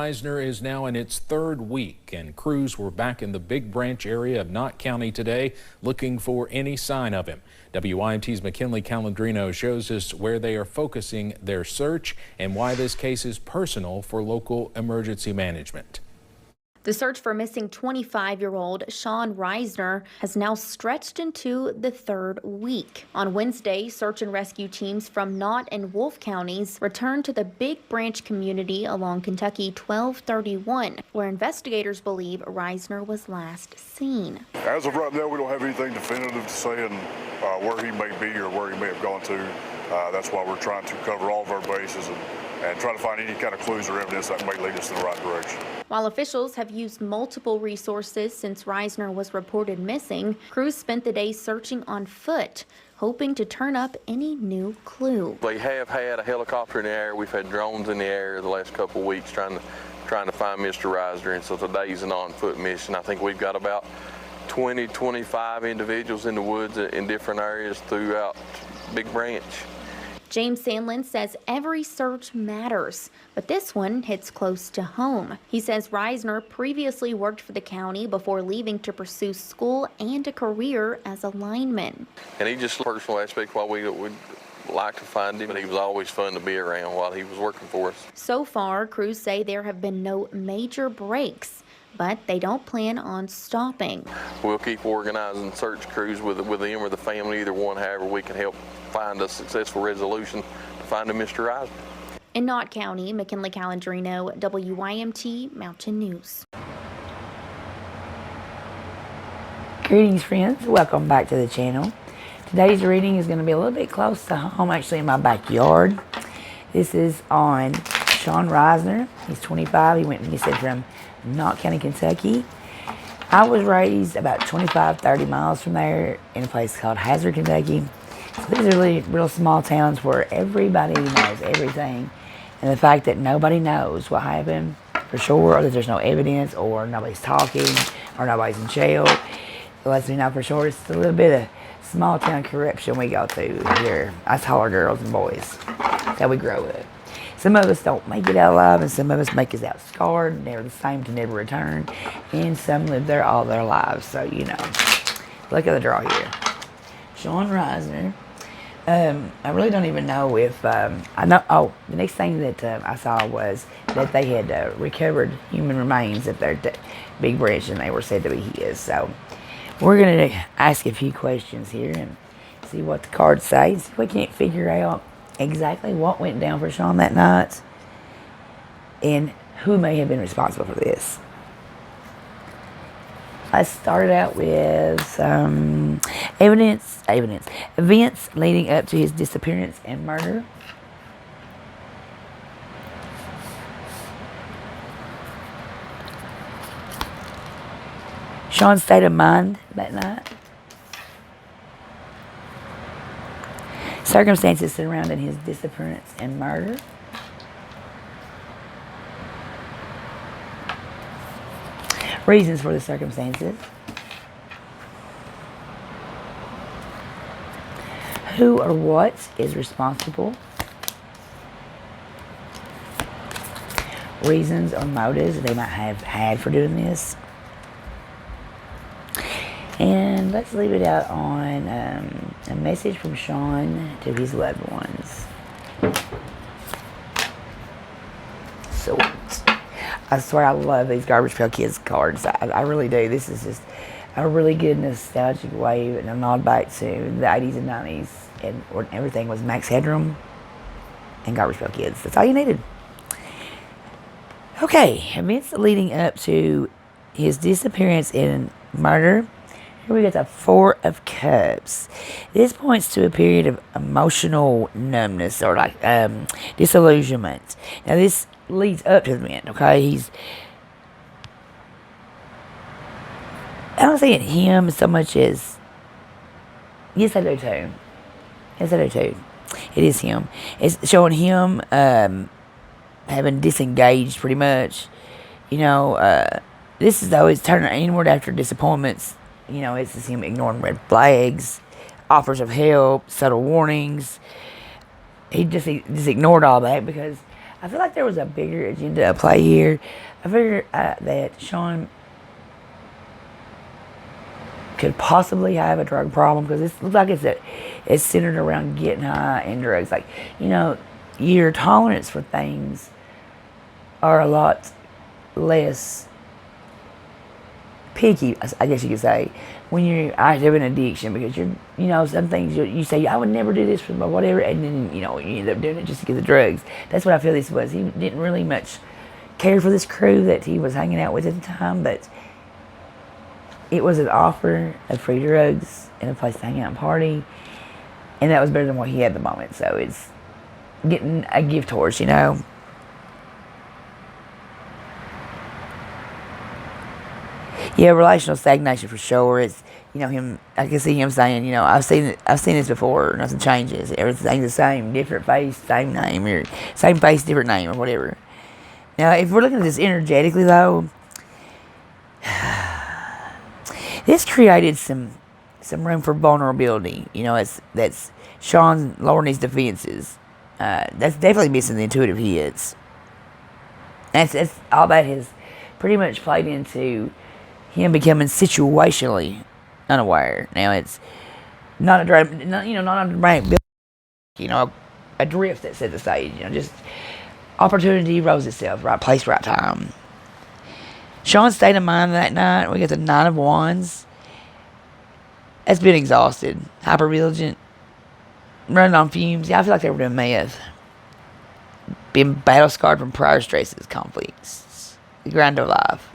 Risner is now in its third week, and crews were back in the Big Branch area of Knott County today looking for any sign of him. WYMT's McKinley Calandrino shows us where they are focusing their search and why this case is personal for local emergency management. The search for missing 25-year-old Sean Risner has now stretched into the third week. On Wednesday, search and rescue teams from Knott and Wolfe counties returned to the Big Branch community along Kentucky 1231, where investigators believe Risner was last seen. As of right now, we don't have anything definitive to say where he may be or where he may have gone to. That's why we're trying to cover all of our bases and try to find any kind of clues or evidence that may lead us in the right direction. While officials have used multiple resources since Risner was reported missing, crews spent the day searching on foot, hoping to turn up any new clue. They have had a helicopter in the air. We've had drones in the air the last couple of weeks trying to find Mr. Risner, and so today's an on-foot mission. I think we've got about 25 individuals in the woods in different areas throughout Big Branch. James Sandlin says every search matters, but this one hits close to home. He says Risner previously worked for the county before leaving to pursue school and a career as a lineman. And he just personal aspect why we would like to find him, but he was always fun to be around while he was working for us. So far, crews say there have been no major breaks, but they don't plan on stopping. We'll keep organizing search crews with them or the family, either one, however we can help find a successful resolution to find Mr. Risner. In Knott County, McKinley Calandrino, WYMT Mountain News. Greetings, friends. Welcome back to the channel. Today's reading is going to be a little bit close to home, actually in my backyard. This is on Sean Risner. He's 25. He went from Knott County, Kentucky. I was raised about 25-30 miles from there in a place called Hazard, Kentucky. So these are really real small towns where everybody knows everything. And the fact that nobody knows what happened for sure, or that there's no evidence, or nobody's talking, or nobody's in jail, it lets me know for sure it's a little bit of small town corruption we go through here. Us holler girls and boys that we grow up. Some of us don't make it out alive, and some of us make us out scarred, never the same to never return, and some live there all their lives. So, you know, look at the draw here. Sean Risner. I really don't even know if, I know, oh, the next thing that I saw was that they had recovered human remains at their Big Branch, and they were said to be his. So, we're going to ask a few questions here and see what the cards say, see if we can't figure out exactly what went down for Sean that night and who may have been responsible for this. I started out with some events leading up to his disappearance and murder. Sean's state of mind that night. Circumstances surrounding his disappearance and murder. Reasons for the circumstances. Who or what is responsible. Reasons or motives they might have had for doing this. And let's leave it out on a message from Sean to his loved ones. So, I swear I love these Garbage Pail Kids cards. I really do. This is just a really good nostalgic wave and a nod back to the 80s and 90s and where everything was Max Headroom and Garbage Pail Kids. That's all you needed. Okay, events leading up to his disappearance and murder. Here we got the Four of Cups. This points to a period of emotional numbness or like disillusionment. Now this leads up to the end, okay? I don't see it him so much as, yes I do too. Yes I do too. It is him. It's showing him having disengaged pretty much. You know, this is always turning inward after disappointments. You know, it's just him ignoring red flags, offers of help, subtle warnings. He just ignored all that because I feel like there was a bigger agenda at play here. I figured that Sean could possibly have a drug problem because it looks like it's centered around getting high and drugs. Like, your tolerance for things are a lot less picky, I guess you could say, when you're active in addiction, because some things you say, I would never do this for whatever, and then, you end up doing it just to get the drugs. That's what I feel this was. He didn't really much care for this crew that he was hanging out with at the time, but it was an offer of free drugs and a place to hang out and party, and that was better than what he had at the moment. So it's getting a gift horse, Yeah, relational stagnation for sure. It's him. I can see him saying, I've seen this before. Nothing changes. Everything's the same. Different face, same name, or same face, different name, or whatever. Now, if we're looking at this energetically, though, this created some room for vulnerability. That's Sean lowering his defenses. That's definitely missing the intuitive hits. That's all that has pretty much played into him becoming situationally unaware. Now it's not a dramatic build, a drift that set the stage. Just opportunity rose itself, right place, right time. Sean's state of mind that night, we got the 9 of Wands. That's been exhausted, hyper vigilant, running on fumes. Yeah, I feel like they were doing meth. Been battle scarred from prior stresses, conflicts, the grind of life.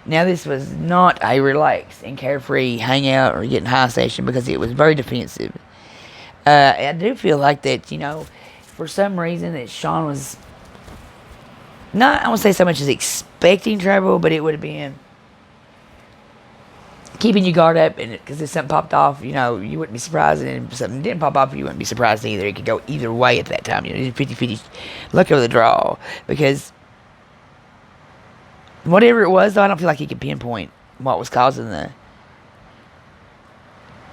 Now, this was not a relaxed and carefree hangout or getting high session because it was very defensive. I do feel like that, for some reason that Sean was not, I won't say so much as expecting trouble, but it would have been keeping your guard up, and because if something popped off, you wouldn't be surprised, and if something didn't pop off, you wouldn't be surprised either. It could go either way at that time. 50-50 luck of the draw, because whatever it was, though, I don't feel like he could pinpoint what was causing the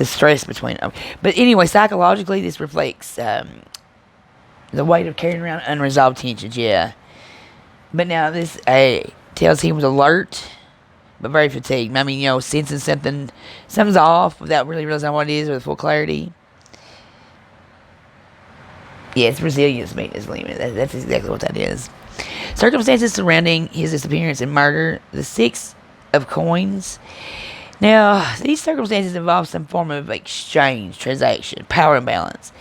stress between them. But anyway, psychologically, this reflects the weight of carrying around unresolved tensions, yeah. But now this tells he was alert, but very fatigued. I mean, sensing something's off without really realizing what it is with full clarity. Yeah, it's resilience meeting his limit. That's exactly what that is. Circumstances surrounding his disappearance and murder. The 6 of Coins. Now, these circumstances involve some form of exchange, transaction, power imbalance.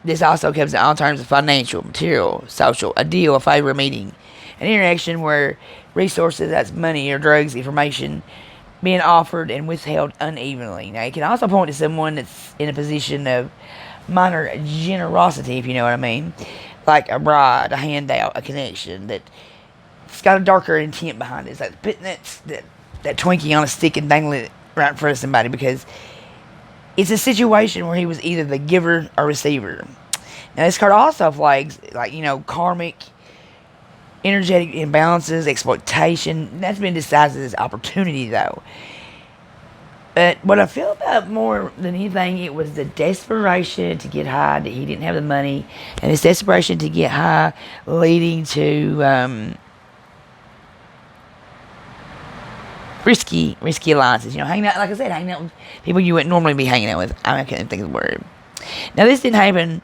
This also comes in all terms of financial, material, social, a deal, a favor, a meeting. An interaction where resources, that's money or drugs, information, being offered and withheld unevenly. Now, it can also point to someone that's in a position of minor generosity, if you know what I mean. Like a bride, a handout, a connection that's got a darker intent behind it. It's like putting that Twinkie on a stick and dangling it right in front of somebody, because it's a situation where he was either the giver or receiver. Now, this card also flags, karmic, energetic imbalances, exploitation. That's been disguised as opportunity, though. But what I feel about more than anything, it was the desperation to get high, that he didn't have the money, and this desperation to get high leading to risky alliances. Hanging out, like I said, hanging out with people you wouldn't normally be hanging out with. I can't think of the word. Now, this didn't happen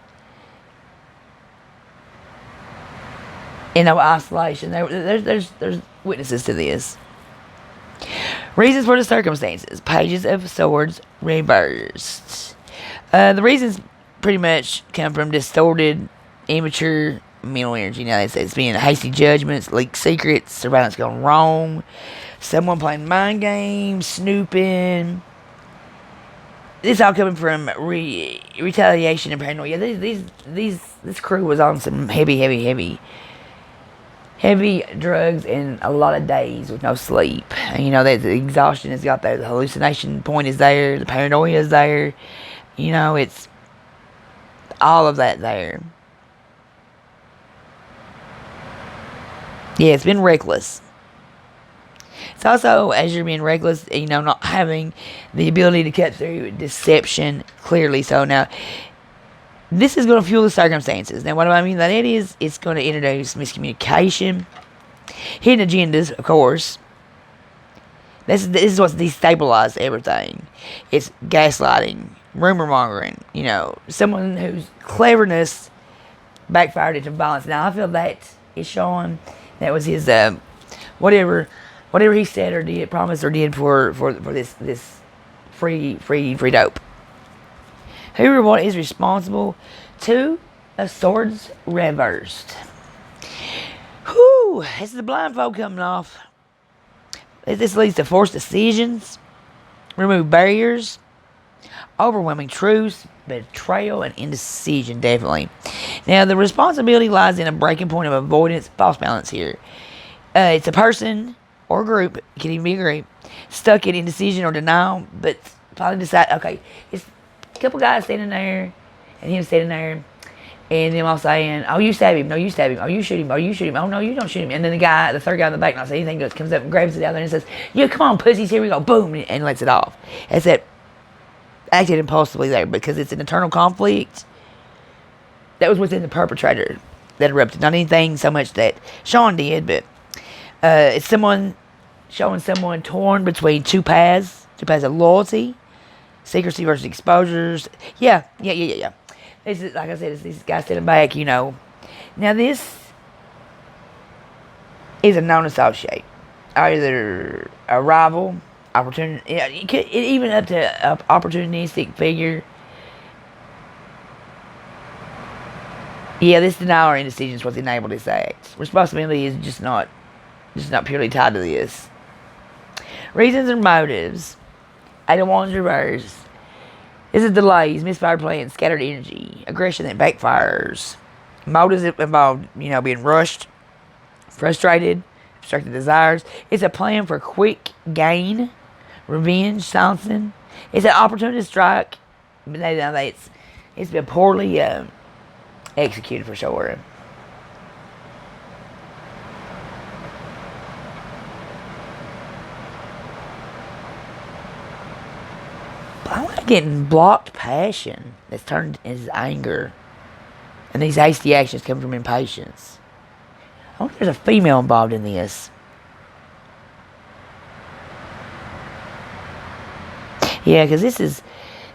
in isolation. There's witnesses to this. Reasons for the circumstances. Pages of Swords reversed. The reasons pretty much come from distorted, immature mental energy. Now, it's being hasty judgments, leaked secrets, surveillance gone wrong, someone playing mind games, snooping. This all coming from retaliation and paranoia. This crew was on some heavy drugs and a lot of days with no sleep. And, that the exhaustion has got there. The hallucination point is there. The paranoia is there. It's all of that there. Yeah, it's been reckless. It's also, as you're being reckless, not having the ability to cut through deception clearly. So now, this is going to fuel the circumstances. Now, what do I mean by that is it's going to introduce miscommunication, hidden agendas, of course. This is what's destabilized everything. It's gaslighting, rumor mongering. You know, someone whose cleverness backfired into violence. Now, I feel that is Sean. That was his whatever he said or did, promised or did for this free dope. Who is responsible? 2 of Swords reversed. Whew, this is the blindfold coming off. This leads to forced decisions, remove barriers, overwhelming truths, betrayal, and indecision, definitely. Now, the responsibility lies in a breaking point of avoidance, false balance here. It's a person or group, it can even be a group, stuck in indecision or denial, but finally decide, okay, it's a couple guys standing there, and him standing there, and them all saying, oh, you stab him, no, you stab him, oh, you shoot him, oh, you shoot him, oh, no, you don't shoot him. And then the third guy in the back, not saying anything, just comes up and grabs it out there and says, yeah, come on, pussies, here we go, boom, and lets it off. It's that acted impulsively there because it's an internal conflict that was within the perpetrator that erupted. Not anything so much that Sean did, but it's someone showing someone torn between two paths of loyalty, secrecy versus exposures. Yeah. This is, like I said, it's this guy sitting back, you know. Now, this is a known associate, either a rival, opportunity, even up to an opportunistic figure. Yeah, this denial or indecision is what's enabled this act. Responsibility is just not purely tied to this. Reasons and motives. 8 of Wands reverse. This is delays, misfired plans, scattered energy, aggression that backfires. Motives involved, being rushed, frustrated, obstructed desires. It's a plan for quick gain, revenge, silencing. It's an opportunity to strike. But it's been poorly executed for sure. I'm getting blocked passion that's turned into anger. And these hasty actions come from impatience. I wonder if there's a female involved in this. Yeah, because this is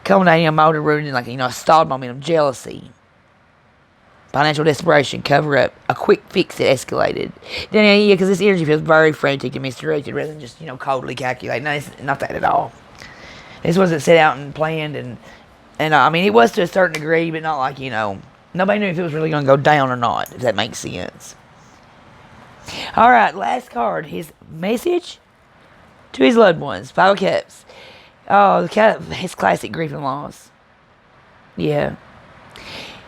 culminating on motive rooted in a stalled momentum, jealousy, financial desperation, cover up, a quick fix that escalated. Then, yeah, because this energy feels very frantic and misdirected rather than just, coldly calculated. No, it's not that at all. This wasn't set out and planned, and it was to a certain degree, but not like, nobody knew if it was really going to go down or not, if that makes sense. All right, last card, his message to his loved ones, 5 of Cups. Oh, his classic grief and loss. Yeah.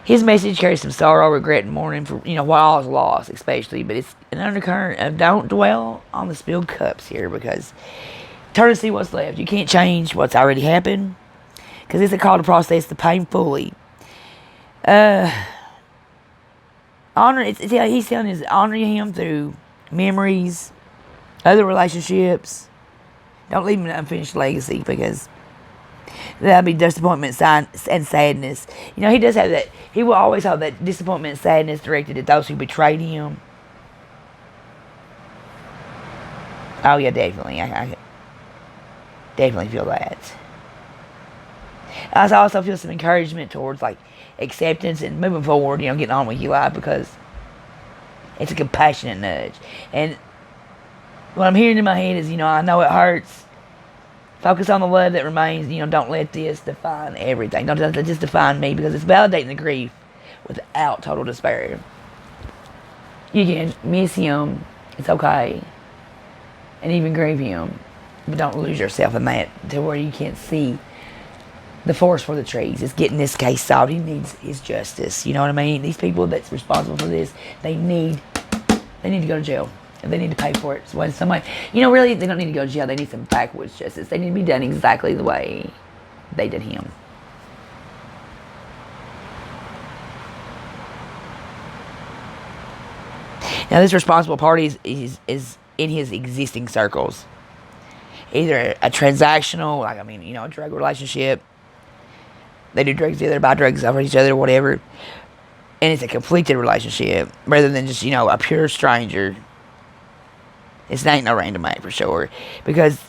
His message carries some sorrow, regret, and mourning for, what all is lost, especially, but it's an undercurrent of don't dwell on the spilled cups here, because turn to see what's left. You can't change what's already happened, because it's a call to process the pain fully. He's telling us honoring him through memories, other relationships. Don't leave him an unfinished legacy, because that'll be disappointment and sadness. He does have that. He will always have that disappointment and sadness directed at those who betrayed him. Oh yeah, definitely. I definitely feel that. I also feel some encouragement towards acceptance and moving forward, getting on with your life, because it's a compassionate nudge. And what I'm hearing in my head is, I know it hurts. Focus on the love that remains. Don't let this define everything. Don't let this define me, because it's validating the grief without total despair. You can miss him. It's okay. And even grieve him. But don't lose yourself in that to where you can't see the forest for the trees. It's getting this case solved. He needs his justice. You know what I mean? These people that's responsible for this, they need to go to jail. And they need to pay for it. So when somebody, really, they don't need to go to jail. They need some backwoods justice. They need to be done exactly the way they did him. Now, this responsible party is in his existing circles. Either a transactional, a drug relationship, they do drugs together, buy drugs off each other, whatever. And it's a completed relationship rather than just, a pure stranger. It ain't no random act for sure. Because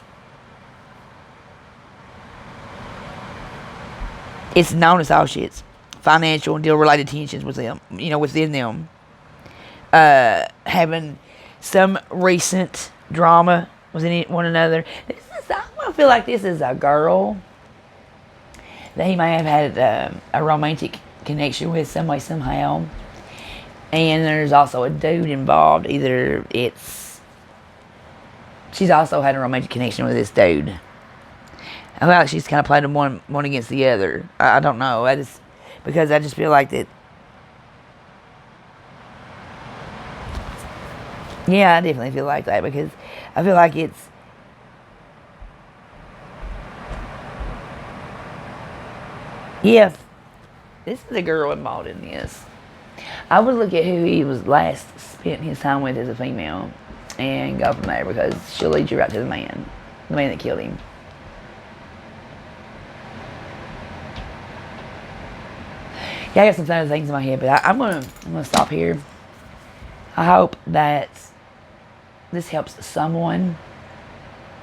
it's known as associates. Financial and deal-related tensions with them, within them. Having some recent drama within one another. I feel like this is a girl that he may have had a romantic connection with some way, somehow. And there's also a dude involved. Either she's also had a romantic connection with this dude. I feel like she's kind of played them one against the other. I don't know. Because I just feel like that. Yeah, I definitely feel like that because I feel like it's. Yeah, this is a girl involved in this. I would look at who he was last spent his time with as a female and go from there because she'll lead you right to the man that killed him. Yeah, I got some other things in my head, but I'm gonna stop here. I hope that this helps someone,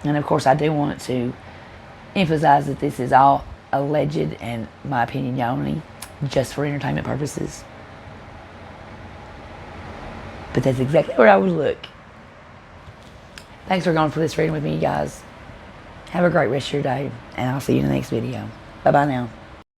and of course, I do want to emphasize that this is all alleged and my opinion only, just for entertainment purposes. But that's exactly where I would look. Thanks for going for this reading with me, you guys. Have a great rest of your day, and I'll see you in the next video. Bye-bye now.